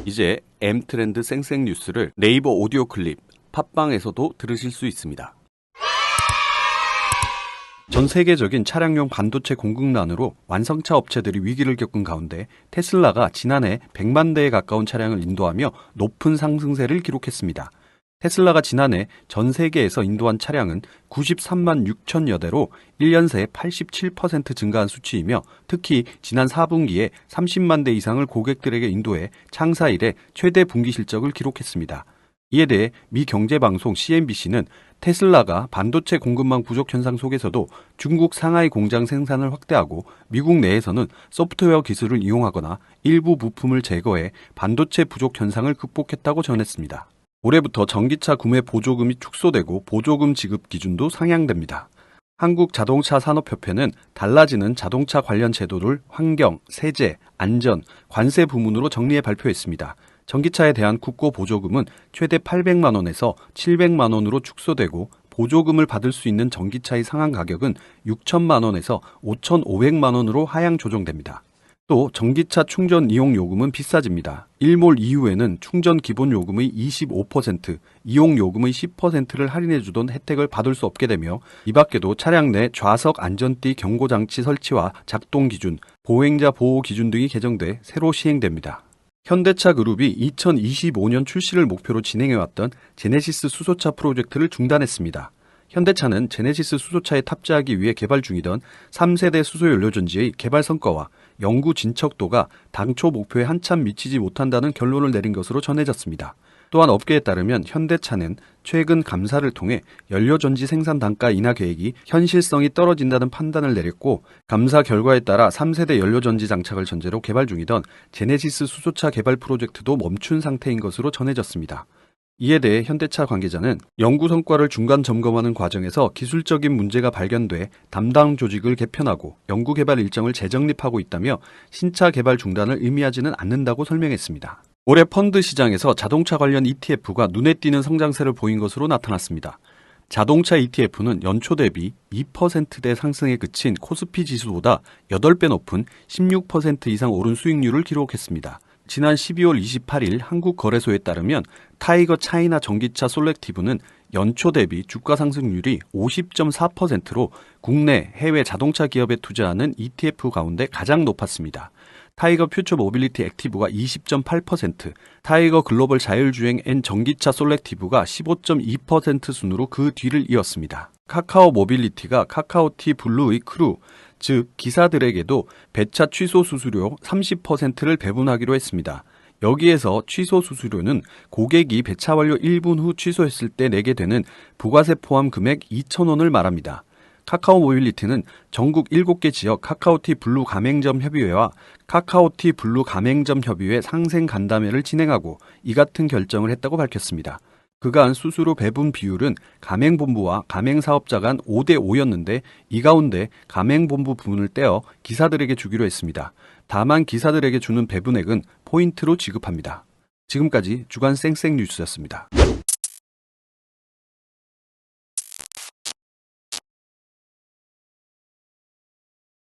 이제 M트렌드 쌩쌩 뉴스를 네이버 오디오 클립, 팟빵에서도 들으실 수 있습니다. 전 세계적인 차량용 반도체 공급난으로 완성차 업체들이 위기를 겪은 가운데 테슬라가 지난해 100만 대에 가까운 차량을 인도하며 높은 상승세를 기록했습니다. 테슬라가 지난해 전 세계에서 인도한 차량은 93만 6천여 대로 1년 새 87% 증가한 수치이며 특히 지난 4분기에 30만 대 이상을 고객들에게 인도해 창사 이래 최대 분기 실적을 기록했습니다. 이에 대해 미 경제방송 CNBC는 테슬라가 반도체 공급망 부족 현상 속에서도 중국 상하이 공장 생산을 확대하고 미국 내에서는 소프트웨어 기술을 이용하거나 일부 부품을 제거해 반도체 부족 현상을 극복했다고 전했습니다. 올해부터 전기차 구매 보조금이 축소되고 보조금 지급 기준도 상향됩니다. 한국자동차산업협회는 달라지는 자동차 관련 제도를 환경, 세제, 안전, 관세 부문으로 정리해 발표했습니다. 전기차에 대한 국고 보조금은 최대 800만 원에서 700만 원으로 축소되고 보조금을 받을 수 있는 전기차의 상한 가격은 6천만 원에서 5,500만 원으로 하향 조정됩니다. 또 전기차 충전 이용 요금은 비싸집니다. 1몰 이후에는 충전 기본 요금의 25%, 이용 요금의 10%를 할인해 주던 혜택을 받을 수 없게 되며 이 밖에도 차량 내 좌석 안전띠 경고 장치 설치와 작동 기준, 보행자 보호 기준 등이 개정돼 새로 시행됩니다. 현대차 그룹이 2025년 출시를 목표로 진행해왔던 제네시스 수소차 프로젝트를 중단했습니다. 현대차는 제네시스 수소차에 탑재하기 위해 개발 중이던 3세대 수소연료전지의 개발 성과와 연구 진척도가 당초 목표에 한참 미치지 못한다는 결론을 내린 것으로 전해졌습니다. 또한 업계에 따르면 현대차는 최근 감사를 통해 연료전지 생산 단가 인하 계획이 현실성이 떨어진다는 판단을 내렸고 감사 결과에 따라 3세대 연료전지 장착을 전제로 개발 중이던 제네시스 수소차 개발 프로젝트도 멈춘 상태인 것으로 전해졌습니다. 이에 대해 현대차 관계자는 연구 성과를 중간 점검하는 과정에서 기술적인 문제가 발견돼 담당 조직을 개편하고 연구 개발 일정을 재정립하고 있다며 신차 개발 중단을 의미하지는 않는다고 설명했습니다. 올해 펀드 시장에서 자동차 관련 ETF가 눈에 띄는 성장세를 보인 것으로 나타났습니다. 자동차 ETF는 연초 대비 2%대 상승에 그친 코스피 지수보다 8배 높은 16% 이상 오른 수익률을 기록했습니다. 지난 12월 28일 한국거래소에 따르면 타이거 차이나 전기차 솔렉티브는 연초 대비 주가 상승률이 50.4%로 국내, 해외 자동차 기업에 투자하는 ETF 가운데 가장 높았습니다. 타이거 퓨처 모빌리티 액티브가 20.8%, 타이거 글로벌 자율주행 앤 전기차 솔렉티브가 15.2% 순으로 그 뒤를 이었습니다. 카카오 모빌리티가 카카오티 블루의 크루, 즉 기사들에게도 배차 취소 수수료 30%를 배분하기로 했습니다. 여기에서 취소 수수료는 고객이 배차 완료 1분 후 취소했을 때 내게 되는 부가세 포함 금액 2,000원을 말합니다. 카카오 모빌리티는 전국 7개 지역 카카오티 블루 가맹점 협의회와 카카오티 블루 가맹점 협의회 상생 간담회를 진행하고 이 같은 결정을 했다고 밝혔습니다. 그간 수수료 배분 비율은 가맹본부와 가맹사업자 간 5대5였는데 이 가운데 가맹본부 부분을 떼어 기사들에게 주기로 했습니다. 다만 기사들에게 주는 배분액은 포인트로 지급합니다. 지금까지 주간 쌩쌩 뉴스였습니다.